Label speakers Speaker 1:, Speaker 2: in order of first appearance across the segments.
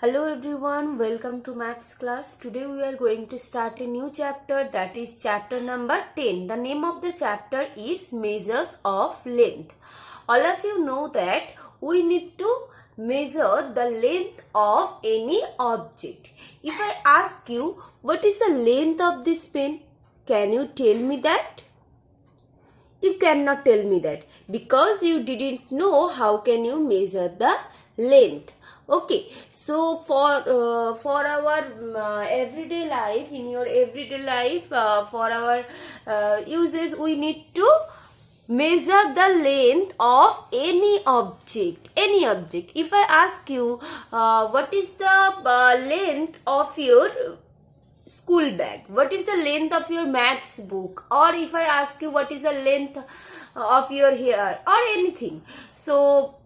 Speaker 1: Hello everyone, welcome to maths class. Today we are going to start a new chapter, that is chapter number 10. The name of the chapter is measures of length. All of you know that we need to measure the length of any object. If I ask you what is the length of this pen, can you tell me that? You cannot tell me that because you didn't know how can you measure the length. Okay, so for our everyday life, in your everyday life, for our uses, we need to measure the length of any object. If I ask you what is the length of your school bag, what is the length of your maths book, or if I ask you what is the length of your hair or anything, so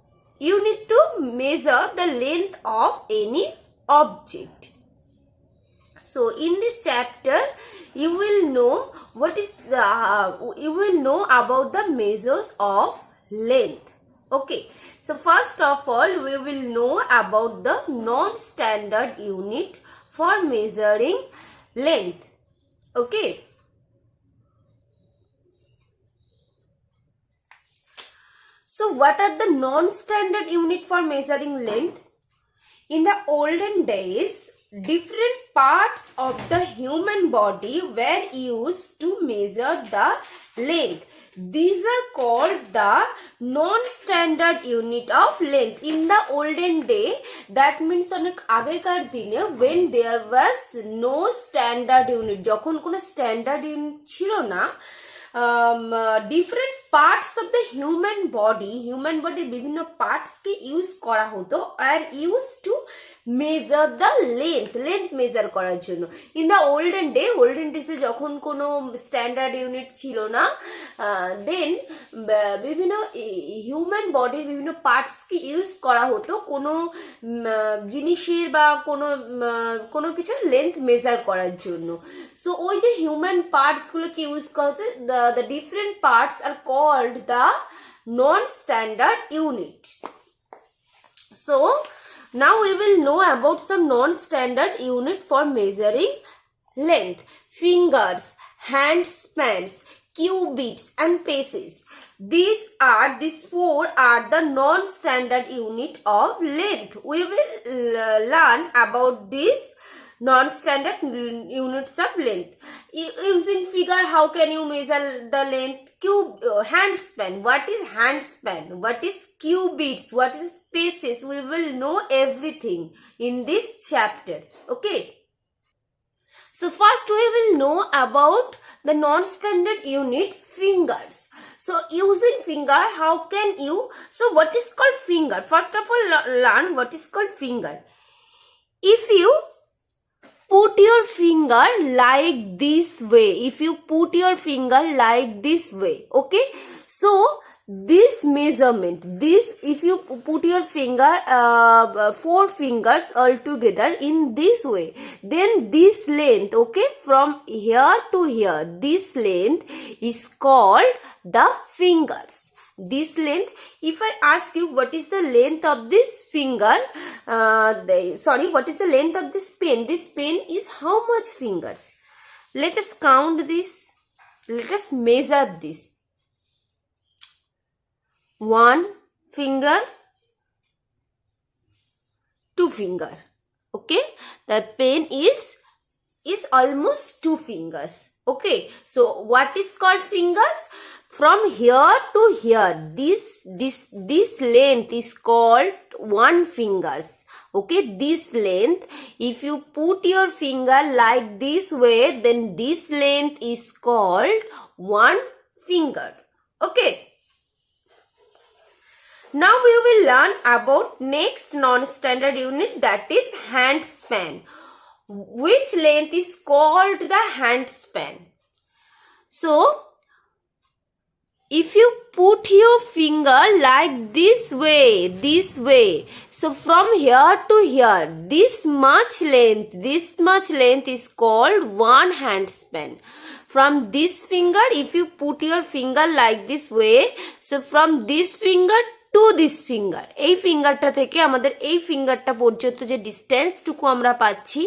Speaker 1: you need to measure the length of any object. So in this chapter you will know you will know about the measures of length. Okay, so first of all we will know about the non-standard unit for measuring length. Okay, so what are the non-standard unit for measuring length? In the olden days, different parts of the human body were used to measure the length. These are called the non-standard unit of length. In the olden day, that means অনেক আগেকার দিনে, when there was no standard unit, যখন কোনো standard unit ছিল না, different parts of the human body বিভিন্ন parts কে use করা হতো and used to measure the length measure করার জন্য. in the olden days যখন কোনো standard unit ছিল না, then বিভিন্ন human body বিভিন্ন parts কে use করা হতো কোনো জিনিসের বা কোনো কিছু length measure করার জন্য. so ওই যে human parts গুলোকে use করা হতো, the different parts are called the non-standard units. So now we will know about some non-standard unit for measuring length. Fingers, hand spans, cubits and paces. These four are the non-standard unit of length. We will learn about this non-standard units of length. Using figure, how can you measure the length? Hand span, what is hand span? What is cubits? What is paces? We will know everything in this chapter. Okay, so first we will know about the non-standard unit, fingers. So using finger, how can you, so what is called finger? First of all, learn what is called finger. If you put your finger like this way, okay, so this measurement, if you put your finger, 4 fingers all together in this way, then this length, okay, from here to here, this length is called the fingers. This length, if I ask you what is the length of this finger, what is the length of this pen is how much fingers? Let us count this, let us measure this. 1 finger, 2 finger. Okay, the pen is almost 2 fingers. Okay, so what is called fingers? From here to here, this length is called 1 fingers. Okay, this length, if you put your finger like this way, then this length is called 1 finger. Okay, now we will learn about next non-standard unit, that is hand span. Which length is called the hand span? So if you put your finger like this way, so from here to here, this much length is called 1 hand span. From this finger, if you put your finger like this way, so from this finger to this finger, এই ফিঙ্গারটা থেকে আমাদের এই ফিঙ্গারটা পর্যন্ত যে ডিস্টেন্সটুকু আমরা পাচ্ছি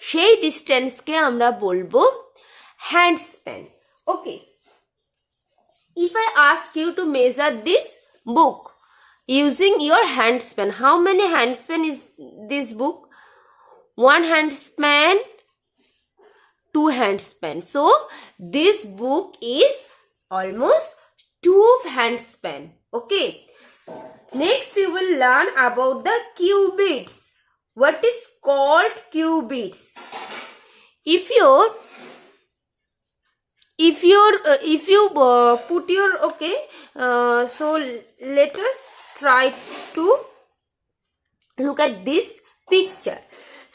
Speaker 1: সেই ডিস্টেন্সকে আমরা বলবো hand span. Okay, if I ask you to measure this book using your hand span, how many hand span is this book? One hand span, two hand span. So this book is almost two hand span. Okay, next you will learn about the cubits. What is called cubits? If you put your, okay, so let us try to look at this picture.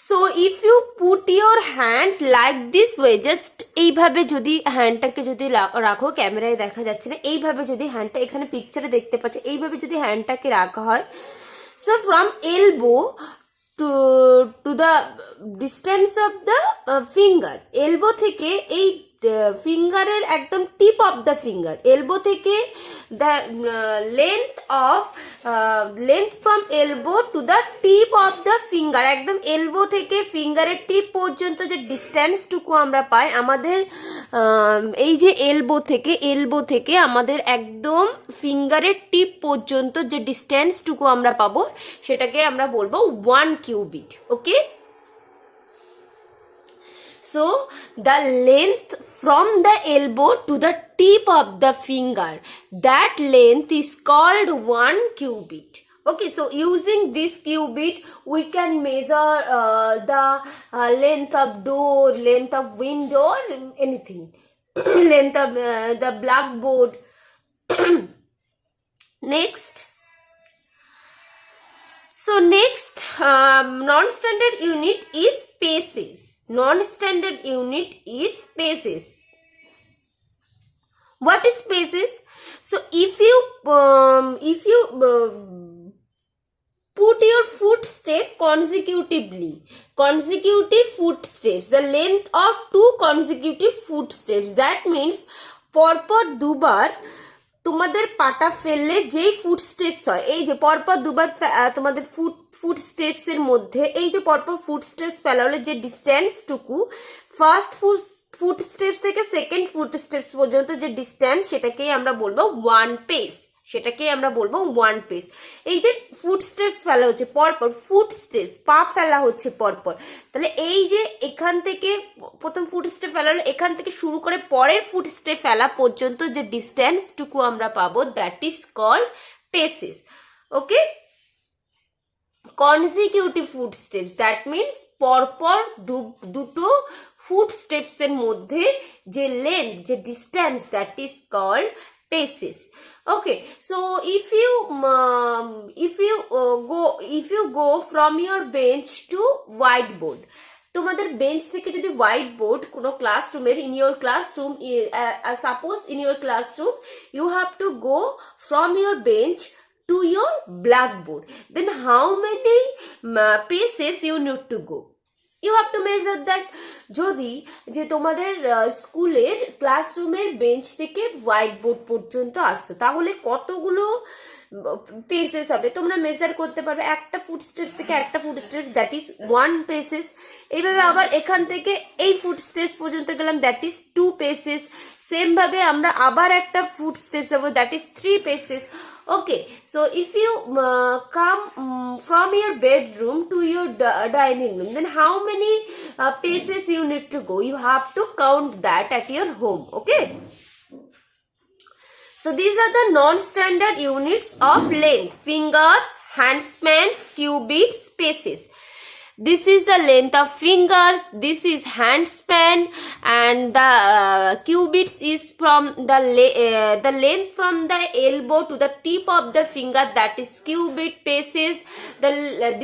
Speaker 1: So if you put your hand like this way, just এইভাবে যদি হ্যান্ডটাকে যদি রাখো, ক্যামেরায় দেখা যাচ্ছে না, এইভাবে যদি হ্যান্ডটা এখানে পিকচারে দেখতে পাচ্ছ, এইভাবে যদি হ্যান্ডটাকে রাখা হয়, so from elbow to the distance of the finger, elbow থেকে এই ফিঙ্গারের একদম tip of the finger, elbow থেকে the length from elbow to the tip of the finger, একদম এলবো থেকে ফিঙ্গারের টিপ পর্যন্ত যে ডিস্টেন্সটুকু আমরা পাই, আমাদের এই যে এলবো থেকে আমাদের একদম ফিঙ্গারের টিপ পর্যন্ত যে ডিস্টেন্সটুকু আমরা পাবো সেটাকে আমরা বলবো 1 cubit. Okay, so the length from the elbow to the tip of the finger, that length is called 1 cubit. Okay, so using this cubit we can measure the length of door, length of window, or anything, length of the blackboard. Next, so next non-standard unit is paces. Non-standard unit is paces. What is paces? So if you put your footstep consecutive footsteps, the length of 2 consecutive footsteps, that means পরপর দুবার তোমাদের পাটা ফেললে যেই footsteps হয়, এই যে পরপর দুবার তোমাদের ফুটস্টেপস এর মধ্যে এই যে পরপর ফুটস্টেপস ফেলা হলে যে ডিস্টেন্সটুকু ফার্স্ট ফুটস্টেপস থেকে সেকেন্ড ফুটস্টেপস পর্যন্ত যে ডিস্টেন্স, সেটাকেই আমরা বলবো 1 পেস, এই যে ফুটস্টেপস ফেলা হচ্ছে পরপর, ফুটস্টেপস পা ফেলা হচ্ছে পরপর, তাহলে এই যে এখান থেকে প্রথম ফুটস্টেপ ফেলা হলো, এখান থেকে শুরু করে পরের ফুটস্টেপ ফেলা পর্যন্ত যে ডিস্টেন্সটুকু আমরা পাবো, that is called paces. Okay, consecutive footsteps, that means পরপর দুটো ফুটস্টেপস এর মধ্যে যে লেন্থ, যে distance, that is called paces. Okay, so if you go from your bench to whiteboard, তোমাদের বেঞ্চ থেকে যদি হোয়াইট বোর্ড কোনো ক্লাসরুমের, in your classroom, suppose in your classroom you have to go from your bench to your blackboard, then how many paces you need to go? You have to measure that. যদি যে তোমাদের স্কুলের ক্লাসরুমের bench থেকে white board পর্যন্ত আসছো, তাহলে কতগুলো পেসেস হবে তোমরা মেজার করতে পারবে। একটা ফুটস্টেপস থেকে একটা ফুটস্টেপ, দ্যাট ইজ 1 পেসেস। এইভাবে আবার এখান থেকে এই ফুটস্টেপস পর্যন্ত গেলাম, দ্যাট ইজ 2 পেসেস। সেম ভাবে আমরা আবার একটা ফুটস্টেপস যাবো, that is 3 পেসেস। Okay, so if you come from your bedroom to your dining room, then how many paces you need to go? You have to count that at your home. Okay, so these are the non-standard units of length: fingers, handspans, cubits, paces. This is the length of fingers, this is handspan, and the cubits is from the length from the elbow to the tip of the finger, that is cubit. Paces, the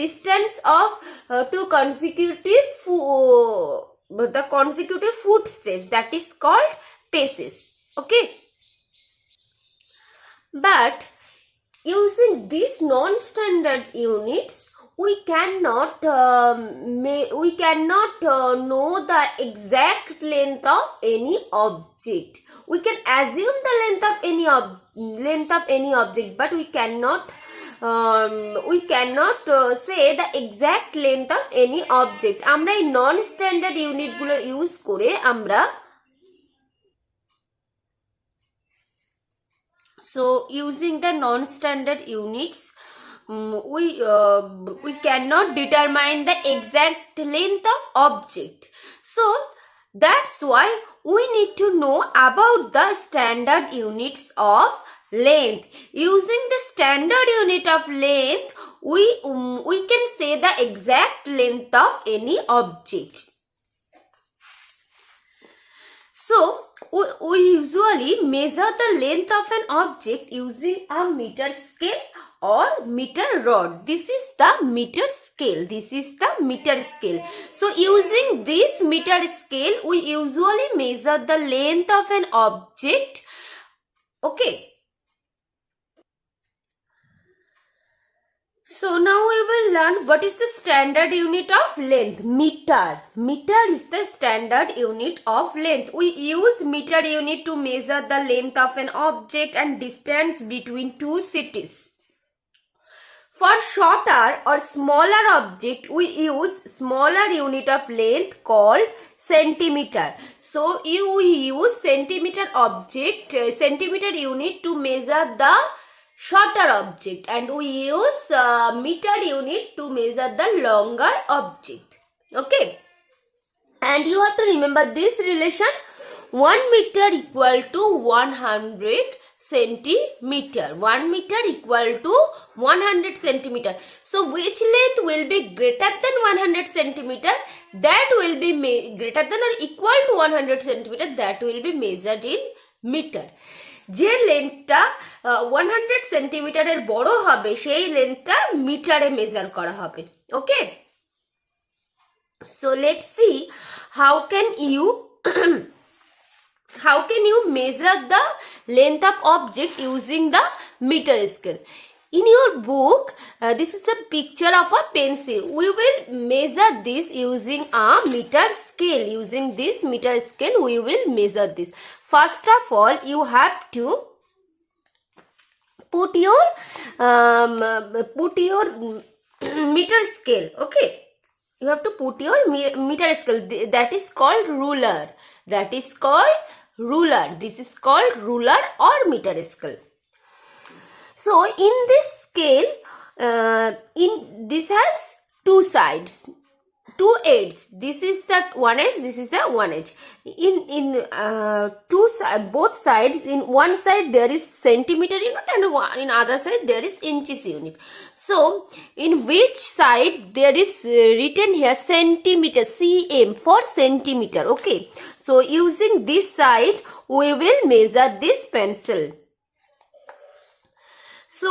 Speaker 1: distance of 2 consecutive footsteps, that is called paces. Okay, but using these non-standard units we cannot know the exact length of any object. We can assume the length of any object, but we cannot say the exact length of any object. আমরা এই নন standard unit গুলো use করে আমরা so using the non-standard units we cannot determine the exact length of object. So that's why we need to know about the standard units of length. Using the standard unit of length, we can say the exact length of any object. So we usually measure the length of an object using a meter scale or meter rod. This is the meter scale. So using this meter scale, we usually measure the length of an object. Okay. So now we will learn what is the standard unit of length. Meter. Meter is the standard unit of length. We use meter unit to measure the length of an object and distance between two cities. For shorter or smaller object, we use smaller unit of length called centimeter. So we use centimeter unit to measure the shorter object, and we use meter unit to measure the longer object. Okay, and you have to remember this relation: 1 meter equal to 100 centimeter. 1 meter equal to 100 centimeter. So which length will be greater than 100 centimeter? That will be greater than or equal to 100 centimeter. That will be measured in meter. যে লেন্থটা 100 সেন্টিমিটারের বড় হবে সেই লেন্থটা মিটারে measure করা হবে। ওকে, so let's see how can you measure the length of object using the meter scale. In your book, this is a picture of a pencil. We will measure this using a meter scale. Using this meter scale, we will measure this. First of all, you have to put your meter scale. Okay, you have to put your meter scale. That is called ruler. This is called ruler or meter scale. So in this scale, this has two sides, two edges. This is the one edge, this is the one edge. In both sides, in one side there is centimeter unit and in other side there is inches unit. So in which side there is written here centimeter, cm for centimeter. Okay, so using this side we will measure this pencil. So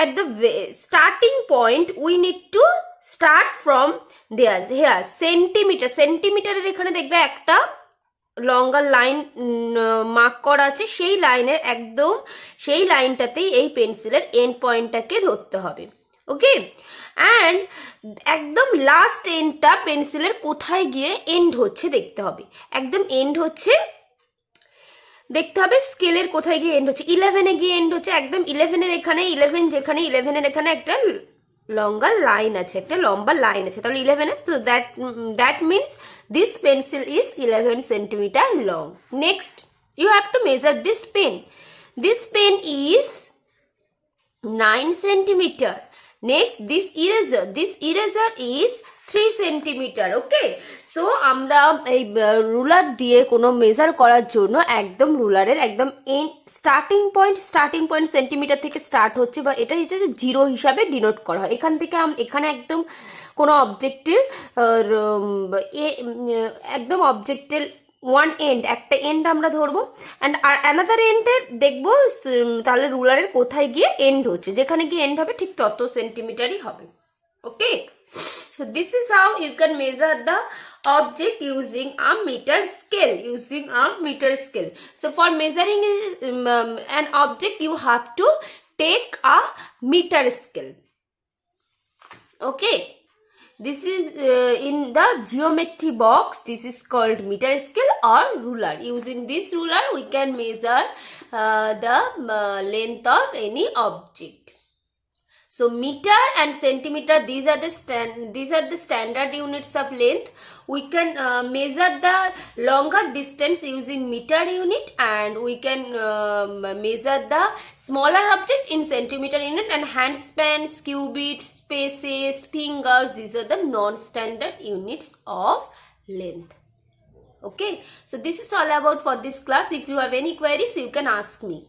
Speaker 1: at the starting point we need to start from there. Here সেন্টিমিটারের এখানে দেখবে একটা লঙ্গার line mark করা আছে, সেই লাইনের একদম সেই লাইনটাতেই এই পেন্সিলের এন্ড পয়েন্টটাকে ধরতে হবে। ওকে, অ্যান্ড একদম লাস্ট এন্ডটা পেন্সিলের কোথায় গিয়ে এন্ড হচ্ছে দেখতে হবে। একদম এন্ড হচ্ছে দেখতে হবে স্কেলের কোথায় গিয়ে এন্ড হচ্ছে, 11-এ গিয়ে এন্ড হচ্ছে। একদম 11-এর এখানে 11-এর এখানে একটা লম্বা লাইন আছে, তাহলে 11 so that means this pencil is 11 centimeter long. Next you have to measure this pen. This pen is 9 centimeter. Next this eraser is 3 centimeter. Okay, so আমরা এই রুলার দিয়ে কোনো মেজার করার জন্য একদম রুলারের একদম স্টার্টিং পয়েন্ট সেন্টিমিটার থেকে start হচ্ছে, বা এটা হচ্ছে জিরো হিসাবে ডিনোট করা হয়। এখান থেকে এখানে একদম কোনো অবজেক্টের ওয়ান এন্ড, একটা এন্ড আমরা ধরবো, অ্যান্ড অ্যানাদার এন্ডে দেখবো তাহলে রুলারের কোথায় গিয়ে এন্ড হচ্ছে, যেখানে গিয়ে এন্ড হবে ঠিক তত সেন্টিমিটারই হবে। ওকে, so this is how you can measure the object using a meter scale. So for measuring an object you have to take a meter scale. Okay. This is in the geometry box. This is called meter scale or ruler. Using this ruler, we can measure the length of any object. So meter and centimeter, these are the standard units of length. We can measure the longer distance using meter unit, and we can measure the smaller object in centimeter unit, and handspans, cubits, paces, fingers, these are the non-standard units of length. Okay, so this is all about for this class. If you have any queries, you can ask me.